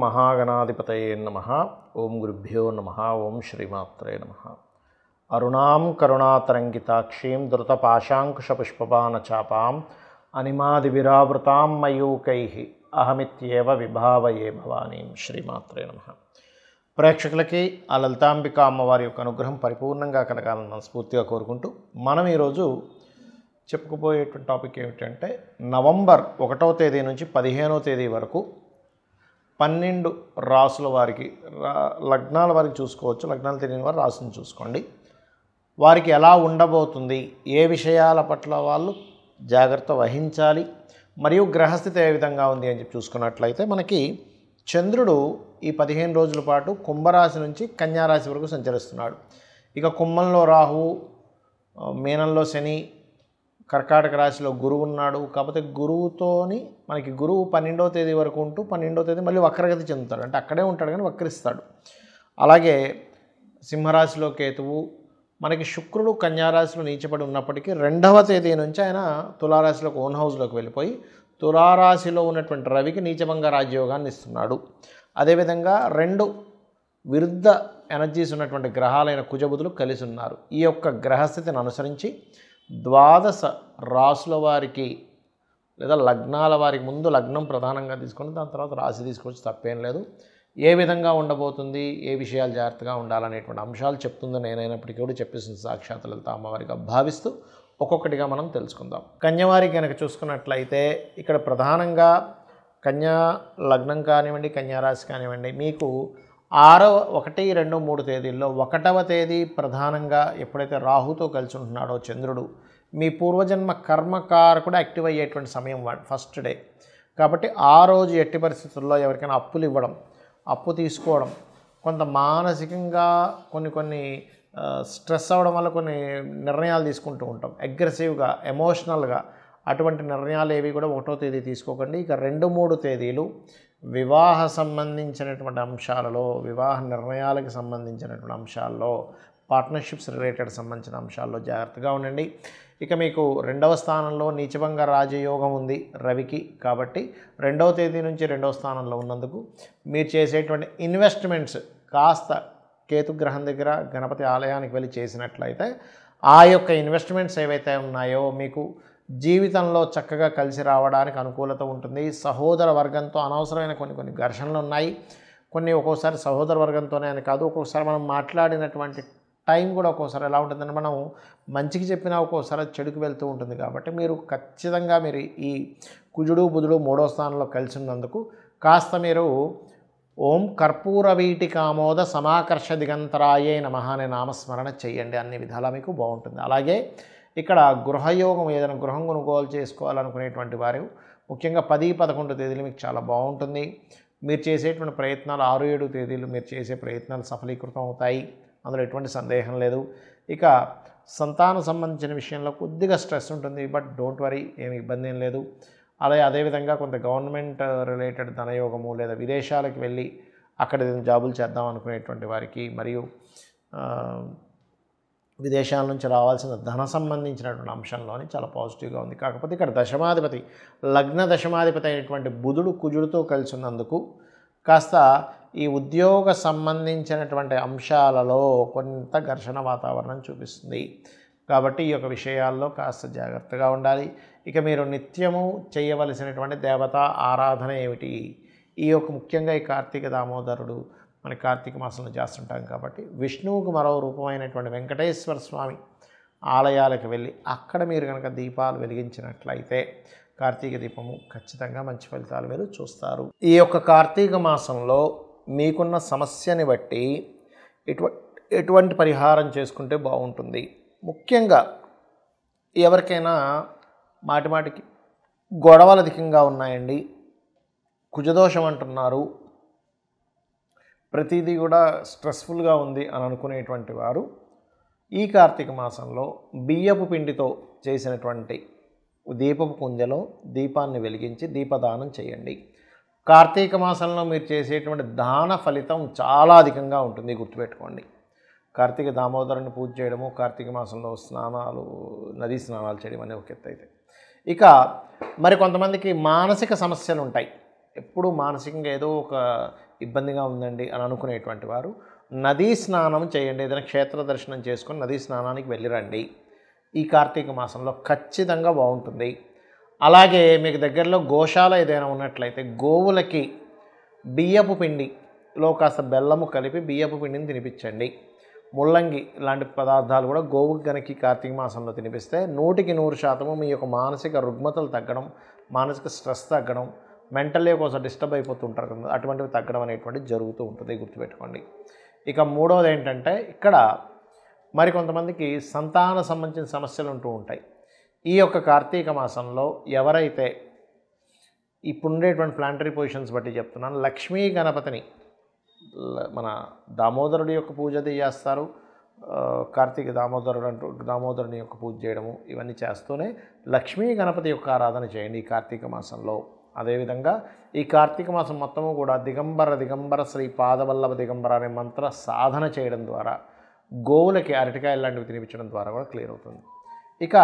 మహాగణాధిపతయే నమః. ఓం గురుభ్యో నమః. ఓం శ్రీమాత్రే నమః. అరుణాం కరుణాతరంగితాక్షీం ధృతపాశాంకుశపుష్పబాణచాపాం అనిమాదివిరావృతాం మయూకైః అహమిత్యేవ విభావయే భవానీం. శ్రీమాత్రే నమః. ప్రేక్షకులకి ఆ లలితాంబిక అమ్మవారి యొక్క అనుగ్రహం పరిపూర్ణంగా కలగాలని మనస్ఫూర్తిగా కోరుకుంటూ మనం ఈరోజు చెప్పుకుపోయేటువంటి టాపిక్ ఏమిటంటే నవంబర్ 1వ తేదీ నుంచి 15వ తేదీ వరకు 12 రాసుల వారికి లగ్నాల వారికి చూసుకోవచ్చు. లగ్నాలు తెలియని వారు రాసుని చూసుకోండి. వారికి ఎలా ఉండబోతుంది, ఏ విషయాల పట్ల వాళ్ళు జాగ్రత్త వహించాలి, మరియు గ్రహస్థితి ఏ విధంగా ఉంది అని చెప్పి చూసుకున్నట్లయితే మనకి చంద్రుడు ఈ 15 రోజుల పాటు కుంభరాశి నుంచి కన్యారాశి వరకు సంచరిస్తున్నాడు. ఇక కుంభంలో రాహువు, మీనంలో శని, కర్కాటక రాశిలో గురువు ఉన్నాడు. కాకపోతే గురువుతోని మనకి గురువు 12వ తేదీ వరకు ఉంటూ 12వ తేదీ మళ్ళీ వక్రగతి చెందుతాడు, అంటే అక్కడే ఉంటాడు కానీ వక్రిస్తాడు. అలాగే సింహరాశిలో కేతువు, మనకి శుక్రుడు కన్యారాశిలో నీచపడి ఉన్నప్పటికీ 2వ తేదీ నుంచి ఆయన తులారాశిలోకి ఓన్ హౌస్లోకి వెళ్ళిపోయి తులారాశిలో ఉన్నటువంటి రవికి నీచభంగ రాజ్యోగాన్ని ఇస్తున్నాడు. అదేవిధంగా 2 విరుద్ధ ఎనర్జీస్ ఉన్నటువంటి గ్రహాలైన కుజబుధులు కలిసి ఉన్నారు. ఈ యొక్క గ్రహస్థితిని అనుసరించి 12 రాసుల వారికి లేదా లగ్నాల వారికి ముందు లగ్నం ప్రధానంగా తీసుకొని దాని తర్వాత రాశి తీసుకొచ్చి తప్పేం లేదు. ఏ విధంగా ఉండబోతుంది, ఏ విషయాలు జాగ్రత్తగా ఉండాలనేటువంటి అంశాలు చెప్తుందో నేనైనప్పటికీ కూడా చెప్పేసిన సాక్షాత్ లలిత అమ్మవారిగా భావిస్తూ ఒక్కొక్కటిగా మనం తెలుసుకుందాం. కన్యవారికి కనుక చూసుకున్నట్లయితే ఇక్కడ ప్రధానంగా కన్యా లగ్నం కానివ్వండి, కన్యారాశి కానివ్వండి, మీకు 1, 2, 3 తేదీల్లో 1వ తేదీ ప్రధానంగా ఎప్పుడైతే రాహుతో కలిసి ఉంటున్నాడో చంద్రుడు, మీ పూర్వజన్మ కర్మకారకుడు యాక్టివ్ అయ్యేటువంటి సమయం ఫస్ట్ డే. కాబట్టి ఆ రోజు ఎట్టి పరిస్థితుల్లో ఎవరికైనా అప్పులు ఇవ్వడం, అప్పు తీసుకోవడం, కొంత మానసికంగా కొన్ని స్ట్రెస్ అవ్వడం వల్ల కొన్ని నిర్ణయాలు తీసుకుంటూ ఉంటాం, అగ్రెసివ్గా, ఎమోషనల్గా. అటువంటి నిర్ణయాలు ఏవి కూడా 1వ తేదీ తీసుకోకండి. ఇక 2, 3 తేదీలు వివాహ సంబంధించినటువంటి అంశాలలో, వివాహ నిర్ణయాలకు సంబంధించినటువంటి అంశాల్లో, పార్ట్నర్షిప్స్ రిలేటెడ్ సంబంధించిన అంశాల్లో జాగ్రత్తగా ఉండండి. ఇక మీకు 2వ స్థానంలో నీచభంగ రాజయోగం ఉంది రవికి. కాబట్టి 2వ తేదీ నుంచి 2వ స్థానంలో ఉన్నందుకు మీరు చేసేటువంటి ఇన్వెస్ట్మెంట్స్ కాస్త కేతుగ్రహం దగ్గర గణపతి ఆలయానికి వెళ్ళి చేసినట్లయితే ఆ యొక్క ఇన్వెస్ట్మెంట్స్ ఏవైతే ఉన్నాయో మీకు జీవితంలో చక్కగా కలిసి రావడానికి అనుకూలత ఉంటుంది. సహోదర వర్గంతో అనవసరమైన కొన్ని ఘర్షణలు ఉన్నాయి. ఒక్కోసారి సహోదర వర్గంతోనే అని కాదు, ఒక్కొక్కసారి మనం మాట్లాడినటువంటి టైం కూడా ఒక్కోసారి ఎలా ఉంటుందంటే మనం మంచికి చెప్పినా ఒక్కోసారి చెడుకు వెళ్తూ ఉంటుంది. కాబట్టి మీరు ఖచ్చితంగా మీరు ఈ కుజుడు బుధుడు 3వ స్థానంలో కలిసి ఉన్నందుకు కాస్త మీరు ఓం కర్పూర వీటికామోద సమాకర్ష దిగంతరాయే నమః అనే నామస్మరణ చేయండి. అన్ని విధాలా మీకు బాగుంటుంది. అలాగే ఇక్కడ గృహయోగం, ఏదైనా గృహం కొనుగోలు చేసుకోవాలనుకునేటువంటి వారు ముఖ్యంగా 10, 11 తేదీలు మీకు చాలా బాగుంటుంది. మీరు చేసేటువంటి ప్రయత్నాలు 6, 7 తేదీలు మీరు చేసే ప్రయత్నాలు సఫలీకృతం అవుతాయి, అందులో ఎటువంటి సందేహం లేదు. ఇక సంతానం సంబంధించిన విషయంలో కొద్దిగా స్ట్రెస్ ఉంటుంది, బట్ డోంట్ వరీ, ఏమి ఇబ్బంది ఏం లేదు. అలాగే అదేవిధంగా కొంత గవర్నమెంట్ రిలేటెడ్ ధనయోగము లేదా విదేశాలకు వెళ్ళి అక్కడ జాబులు చేద్దాం అనుకునేటువంటి వారికి, మరియు విదేశాల నుంచి రావాల్సిన ధన సంబంధించినటువంటి అంశంలోని చాలా పాజిటివ్గా ఉంది. కాకపోతే ఇక్కడ దశమాధిపతి, లగ్న దశమాధిపతి అయినటువంటి బుధుడు కుజుడితో కలిసి ఉన్నందుకు కాస్త ఈ ఉద్యోగ సంబంధించినటువంటి అంశాలలో కొంత ఘర్షణ వాతావరణం చూపిస్తుంది. కాబట్టి ఈ యొక్క విషయాల్లో కాస్త జాగ్రత్తగా ఉండాలి. ఇక మీరు నిత్యము చేయవలసినటువంటి దేవతా ఆరాధన ఏమిటి? ఈ యొక్క ముఖ్యంగా ఈ కార్తీక దామోదరుడు మన కార్తీక మాసంలో చేస్తుంటాం కాబట్టి విష్ణువుకు మరో రూపమైనటువంటి వెంకటేశ్వర స్వామి ఆలయాలకు వెళ్ళి అక్కడ మీరు కనుక దీపాలు వెలిగించినట్లయితే కార్తీక దీపము ఖచ్చితంగా మంచి ఫలితాలు మీరు చూస్తారు. ఈ యొక్క కార్తీక మాసంలో మీకున్న సమస్యని బట్టి ఎటువంటి పరిహారం చేసుకుంటే బాగుంటుంది? ముఖ్యంగా ఎవరికైనా మాటిమాటికి గొడవలు అధికంగా ఉన్నాయండి, కుజదోషం అంటున్నారు, ప్రతిదీ కూడా స్ట్రెస్ఫుల్గా ఉంది అని అనుకునేటువంటి వారు ఈ కార్తీక మాసంలో బియ్యపు పిండితో చేసినటువంటి దీపపు కుంజలో దీపాన్ని వెలిగించి దీపదానం చేయండి. కార్తీక మాసంలో మీరు చేసేటువంటి దాన ఫలితం చాలా అధికంగా ఉంటుంది, గుర్తుపెట్టుకోండి. కార్తీక దామోదరుని పూజ చేయడము, కార్తీక మాసంలో స్నానాలు, నదీ స్నానాలు చేయడం అనే ఒక ఎత్తు అయితే, ఇక మరి కొంతమందికి మానసిక సమస్యలు ఉంటాయి. ఎప్పుడు మానసికంగా ఏదో ఒక ఇబ్బందిగా ఉందండి అని అనుకునేటువంటి వారు నదీ స్నానం చేయండి. ఏదైనా క్షేత్ర దర్శనం చేసుకొని నదీ స్నానానికి వెళ్ళిరండి. ఈ కార్తీక మాసంలో ఖచ్చితంగా బాగుంటుంది. అలాగే మీకు దగ్గరలో గోశాల ఏదైనా ఉన్నట్లయితే గోవులకి బియ్యపు పిండిలో కాస్త బెల్లము కలిపి బియ్యపు పిండిని తినిపించండి. ముల్లంగి లాంటి పదార్థాలు కూడా గోవుకి కనుక కార్తీక మాసంలో తినిపిస్తే 100% మీ యొక్క మానసిక రుగ్మతలు తగ్గడం, మానసిక స్ట్రెస్ తగ్గడం, మెంటల్లీ కోసం డిస్టర్బ్ అయిపోతుంటారు కదా, అటువంటివి తగ్గడం అనేటువంటిది జరుగుతూ ఉంటుంది, గుర్తుపెట్టుకోండి. ఇక మూడవది ఏంటంటే ఇక్కడ మరికొంతమందికి సంతాన సంబంధించిన సమస్యలు ఉంటూ ఉంటాయి. ఈ యొక్క కార్తీక మాసంలో ఎవరైతే ఇప్పుడు ఉండేటువంటి ప్లానటరీ పొజిషన్స్ బట్టి చెప్తున్నాను, లక్ష్మీ గణపతిని మన దామోదరుడి యొక్క పూజ చేస్తారు. కార్తీక దామోదరుని యొక్క పూజ చేయడము ఇవన్నీ చేస్తూనే లక్ష్మీ గణపతి యొక్క ఆరాధన చేయండి ఈ కార్తీక మాసంలో. అదేవిధంగా ఈ కార్తీక మాసం మొత్తము కూడా దిగంబర శ్రీ పాదవల్లభ దిగంబర అనే మంత్ర సాధన చేయడం ద్వారా, గోవులకి అరటికాయలు లాంటివి తినిపించడం ద్వారా కూడా క్లియర్ అవుతుంది. ఇక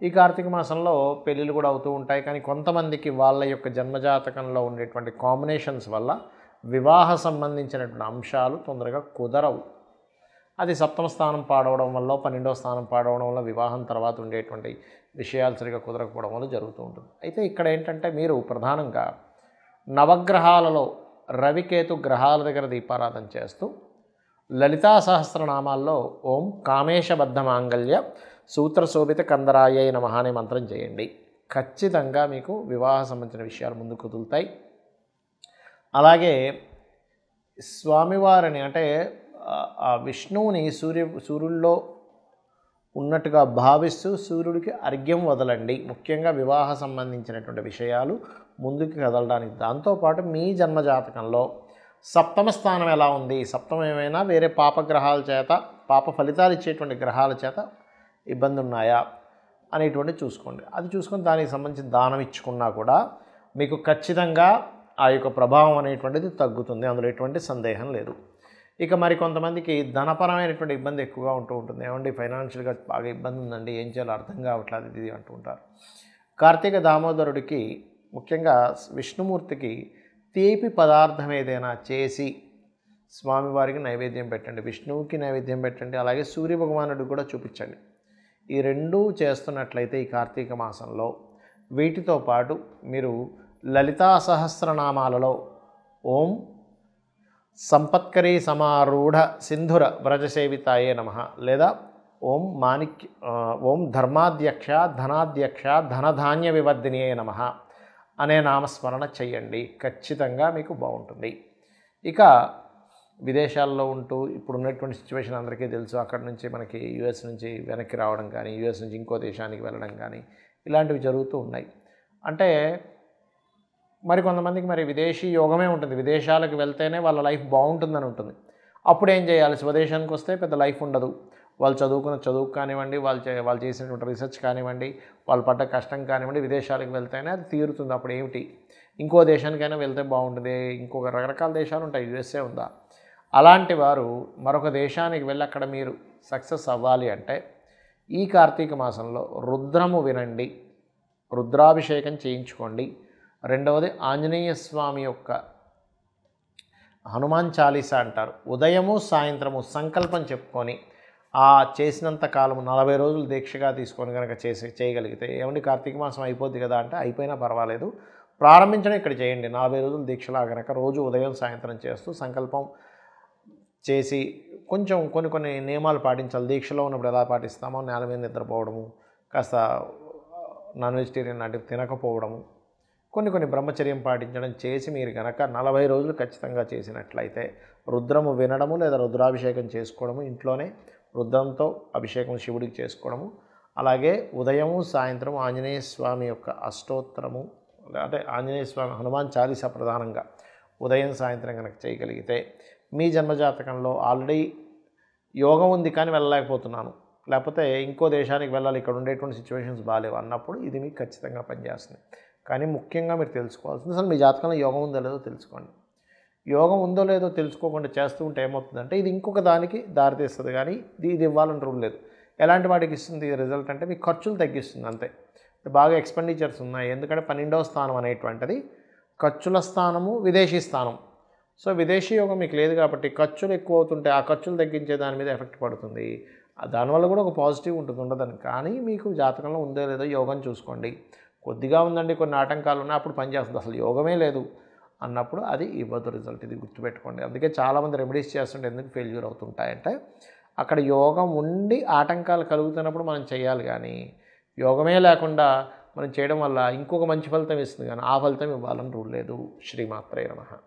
ఈ కార్తీక మాసంలో పెళ్ళిళ్ళు కూడా అవుతూ ఉంటాయి. కానీ కొంతమందికి వాళ్ళ యొక్క జన్మజాతకంలో ఉండేటువంటి కాంబినేషన్స్ వల్ల వివాహ సంబంధించినటువంటి అంశాలు తొందరగా కుదరవు. అది సప్తమ స్థానం పాడవడం వల్ల, 12వ స్థానం పాడవడం వల్ల, వివాహం తర్వాత ఉండేటువంటి విషయాలు సరిగా కుదరకపోవడం వల్ల జరుగుతూ ఉంటుంది. అయితే ఇక్కడ ఏంటంటే మీరు ప్రధానంగా నవగ్రహాలలో రవికేతు గ్రహాల దగ్గర దీపారాధన చేస్తూ లలితా సహస్రనామాల్లో ఓం కామేశబద్ధ మాంగళ్య సూత్రశోభిత కందరాయ నమః అనే మంత్రం చేయండి. ఖచ్చితంగా మీకు వివాహ సంబంధించిన విషయాలు ముందుకు కుదులుతాయి. అలాగే స్వామివారిని అంటే ఆ విష్ణువుని సూర్యుల్లో ఉన్నట్టుగా భావిస్తూ సూర్యుడికి అర్ఘ్యం వదలండి. ముఖ్యంగా వివాహ సంబంధించినటువంటి విషయాలు ముందుకు కదలడానికి. దాంతోపాటు మీ జన్మజాతకంలో సప్తమ స్థానం ఎలా ఉంది, సప్తమం ఏమైనా వేరే పాపగ్రహాల చేత, పాప ఫలితాలు ఇచ్చేటువంటి గ్రహాల చేత ఇబ్బంది ఉన్నాయా అనేటువంటి చూసుకోండి. అది చూసుకొని దానికి సంబంధించిన దానం ఇచ్చుకున్నా కూడా మీకు ఖచ్చితంగా ఆ యొక్క ప్రభావం అనేటువంటిది తగ్గుతుంది, అందులో ఎటువంటి సందేహం లేదు. ఇక మరి కొంతమందికి ధనపరమైనటువంటి ఇబ్బంది ఎక్కువగా ఉంటూ ఉంటుంది. ఏమండి ఫైనాన్షియల్గా బాగా ఇబ్బంది ఉందండి, ఏం చేయాలో అర్థం కావట్లేదు ఇది అంటూ ఉంటారు. కార్తీక దామోదరుడికి ముఖ్యంగా విష్ణుమూర్తికి తీపి పదార్థం ఏదైనా చేసి స్వామివారికి నైవేద్యం పెట్టండి, విష్ణువుకి నైవేద్యం పెట్టండి, అలాగే సూర్యభగవానుడికి కూడా చూపించండి. ఈ రెండూ చేస్తున్నట్లయితే ఈ కార్తీక మాసంలో వీటితో పాటు మీరు లలితా సహస్రనామాలలో ఓం సంపత్కరీ సమారూఢ సింధుర వ్రజసేవితాయే నమః లేదా ఓం ధర్మాధ్యక్ష ధనాధ్యక్ష ధనధాన్య వివర్ధినియే నమః అనే నామస్మరణ చెయ్యండి. ఖచ్చితంగా మీకు బాగుంటుంది. ఇక విదేశాల్లో ఉంటూ ఇప్పుడు ఉన్నటువంటి సిచ్యువేషన్ అందరికీ తెలుసు. అక్కడ నుంచి మనకి యుఎస్ నుంచి వెనక్కి రావడం కానీ, యుఎస్ నుంచి ఇంకో దేశానికి వెళ్ళడం కానీ ఇలాంటివి జరుగుతూ ఉన్నాయి. అంటే మరి కొంతమందికి మరి విదేశీ యోగమే ఉంటుంది, విదేశాలకు వెళ్తేనే వాళ్ళ లైఫ్ బాగుంటుందని ఉంటుంది. అప్పుడు ఏం చేయాలి, స్వదేశానికి వస్తే పెద్ద లైఫ్ ఉండదు. వాళ్ళు చదువుకున్న చదువు కానివ్వండి, వాళ్ళు చేసినటువంటి రీసెర్చ్ కానివ్వండి, వాళ్ళు పడ్డ కష్టం కానివ్వండి, విదేశాలకు వెళ్తేనే అది తీరుతుంది. అప్పుడు ఏమిటి, ఇంకో దేశానికైనా వెళ్తే బాగుంటుంది, ఇంకొక రకరకాల దేశాలు ఉంటాయి, యుఎస్ఏ ఉందా, అలాంటి వారు మరొక దేశానికి వెళ్ళి అక్కడ మీరు సక్సెస్ అవ్వాలి అంటే ఈ కార్తీక మాసంలో రుద్రము వినండి, రుద్రాభిషేకం చేయించుకోండి. రెండవది ఆంజనేయ స్వామి యొక్క హనుమాన్ చాలీసా అంటారు, ఉదయము సాయంత్రము సంకల్పం చెప్పుకొని ఆ చేసినంత కాలము 40 రోజులు దీక్షగా తీసుకొని కనుక చేయగలిగితే, ఏమండి కార్తీక మాసం అయిపోద్ది కదా అంటే అయిపోయినా పర్వాలేదు, ప్రారంభించడం ఇక్కడ చేయండి. 40 రోజులు దీక్షలా కనుక రోజు ఉదయం సాయంత్రం చేస్తూ సంకల్పం చేసి కొంచెం కొన్ని నియమాలు పాటించాలి. దీక్షలో ఉన్నప్పుడు ఎలా పాటిస్తామో నేల మీద నిద్రపోవడము, కాస్త నాన్ వెజిటేరియన్ లాంటివి తినకపోవడము, కొన్ని బ్రహ్మచర్యం పాటించడం చేసి మీరు కనుక 40 రోజులు ఖచ్చితంగా చేసినట్లయితే రుద్రము వినడము లేదా రుద్రాభిషేకం చేసుకోవడము, ఇంట్లోనే రుద్రంతో అభిషేకం శివుడికి చేసుకోవడము, అలాగే ఉదయము సాయంత్రం ఆంజనేయ స్వామి యొక్క అష్టోత్తరము అంటే ఆంజనేయ స్వామి హనుమాన్ చాలీసా ప్రధానంగా ఉదయం సాయంత్రం కనుక చేయగలిగితే మీ జన్మజాతకంలో ఆల్రెడీ యోగం ఉంది కానీ వెళ్ళలేకపోతున్నాను, లేకపోతే ఇంకో దేశానికి వెళ్ళాలి, ఇక్కడ ఉండేటువంటి సిచ్యువేషన్స్ బాగాలేవు అన్నప్పుడు ఇది మీకు ఖచ్చితంగా పనిచేస్తుంది. కానీ ముఖ్యంగా మీరు తెలుసుకోవాల్సింది అసలు మీ జాతకంలో యోగం ఉందో లేదో తెలుసుకోండి. యోగం ఉందో లేదో తెలుసుకోకుండా చేస్తూ ఉంటే ఏమవుతుందంటే ఇది ఇంకొక దానికి దారితీస్తుంది, కానీ ఇది ఇవ్వాలని రూల్ లేదు. ఎలాంటి వాటికి ఇస్తుంది రిజల్ట్ అంటే మీకు ఖర్చులు తగ్గిస్తుంది అంతే. బాగా ఎక్స్పెండిచర్స్ ఉన్నాయి, ఎందుకంటే 12వ స్థానం అనేటువంటిది ఖర్చుల స్థానము విదేశీ స్థానం. సో విదేశీ యోగం మీకు లేదు కాబట్టి ఖర్చులు ఎక్కువ అవుతుంటే ఆ ఖర్చులు తగ్గించే దాని మీద ఎఫెక్ట్ పడుతుంది. దానివల్ల కూడా ఒక పాజిటివ్ ఉంటుంది, ఉండదని. కానీ మీకు జాతకంలో ఉందో లేదో యోగం చూసుకోండి. కొద్దిగా ఉందండి, కొన్ని ఆటంకాలు ఉన్నాయి, అప్పుడు పనిచేస్తుంది. అసలు యోగమే లేదు అన్నప్పుడు అది ఇవ్వదు రిజల్ట్. ఇది గుర్తుపెట్టుకోండి. అందుకే చాలామంది రెమెడీస్ చేస్తుంటే ఎందుకు ఫెయిల్యూర్ అవుతుంటాయంటే అక్కడ యోగం ఉండి ఆటంకాలు కలుగుతున్నప్పుడు మనం చేయాలి. కానీ యోగమే లేకుండా మనం చేయడం వల్ల ఇంకొక మంచి ఫలితం ఇస్తుంది, కానీ ఆ ఫలితం ఇవ్వాలని రూల్ లేదు. శ్రీమాత్రే నమః.